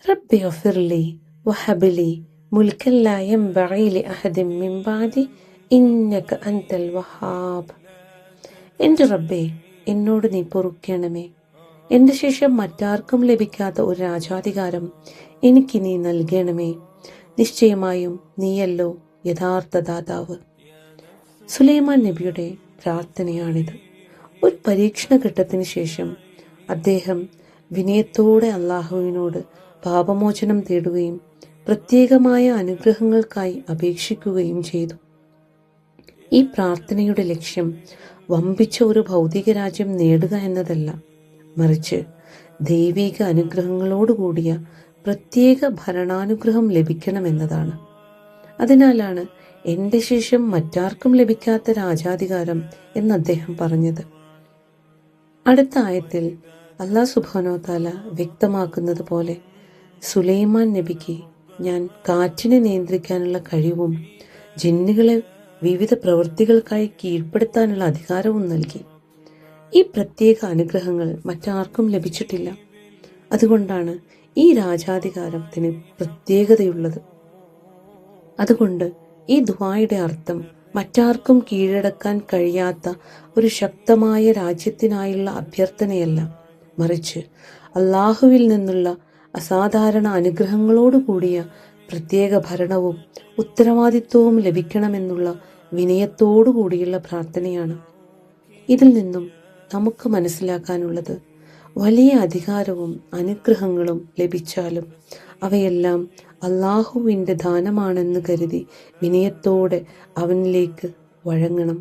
റബ്ബി ഗഫിർലി വഹബിലി മുൽക്കൻ ലാ യൻബഗി ലിഅഹദിൻ മിൻ ബഅദി ഇന്നക അൻതൽ വഹാബ്. എൻ്റെ റബ്ബേ, എന്നോട് നീ പൊറുക്കണമേ. എൻ്റെ ശേഷം മറ്റാർക്കും ലഭിക്കാത്ത ഒരു രാജാധികാരം എനിക്ക് നീ നൽകണമേ. നിശ്ചയമായും നീയല്ലോ യഥാർത്ഥ ദാതാവ്. സുലൈമാൻ നബിയുടെ പ്രാർത്ഥനയാണിത്. ഒരു പരീക്ഷണ ഘട്ടത്തിന് ശേഷം അദ്ദേഹം വിനയത്തോടെ അള്ളാഹുവിനോട് പാപമോചനം തേടുകയും പ്രത്യേകമായ അനുഗ്രഹങ്ങൾക്കായി അപേക്ഷിക്കുകയും ചെയ്തു. ഈ പ്രാർത്ഥനയുടെ ലക്ഷ്യം വമ്പിച്ച ഒരു ഭൗതിക രാജ്യം നേടുക എന്നതല്ല, മറിച്ച് ദൈവിക അനുഗ്രഹങ്ങളോടുകൂടിയ പ്രത്യേക ഭരണാനുഗ്രഹം ലഭിക്കണമെന്നതാണ്. അതിനാലാണ് എൻ്റെ ശേഷം മറ്റാർക്കും ലഭിക്കാത്ത രാജാധികാരം എന്ന് അദ്ദേഹം പറഞ്ഞത്. അടുത്ത ആയത്തിൽ അല്ലാഹു സുബ്ഹാനഹു വ തആല വ്യക്തമാക്കുന്നത് പോലെ സുലൈമാൻ നബിക്ക് ഞാൻ കാറ്റിനെ നിയന്ത്രിക്കാനുള്ള കഴിവും ജിന്നുകളെ വിവിധ പ്രവൃത്തികൾക്കായി കീഴ്പ്പെടുത്താനുള്ള അധികാരവും നൽകി. ഈ പ്രത്യേക അനുഗ്രഹങ്ങൾ മറ്റാർക്കും ലഭിച്ചിട്ടില്ല. അതുകൊണ്ടാണ് ഈ രാജാധികാരത്തിന് പ്രത്യേകതയുള്ളത്. അതുകൊണ്ട് ഈ ദുആയുടെ അർത്ഥം മറ്റാർക്കും കീഴടക്കാൻ കഴിയാത്ത ഒരു ശക്തമായ രാജ്യത്തിനായുള്ള അഭ്യർത്ഥനയല്ല, മറിച്ച് അള്ളാഹുവിൽ നിന്നുള്ള അസാധാരണ അനുഗ്രഹങ്ങളോടുകൂടിയ പ്രത്യേക ഭരണവും ഉത്തരവാദിത്വവും ലഭിക്കണമെന്നുള്ള വിനയത്തോടുകൂടിയുള്ള പ്രാർത്ഥനയാണ്. ഇതിൽ നിന്നും നമുക്ക് മനസ്സിലാക്കാനുള്ളത്, വലിയ അധികാരവും അനുഗ്രഹങ്ങളും ലഭിച്ചാലും അവയെല്ലാം അള്ളാഹുവിൻ്റെ ദാനമാണെന്ന് കരുതി വിനയത്തോടെ അവനിലേക്ക് വഴങ്ങണം.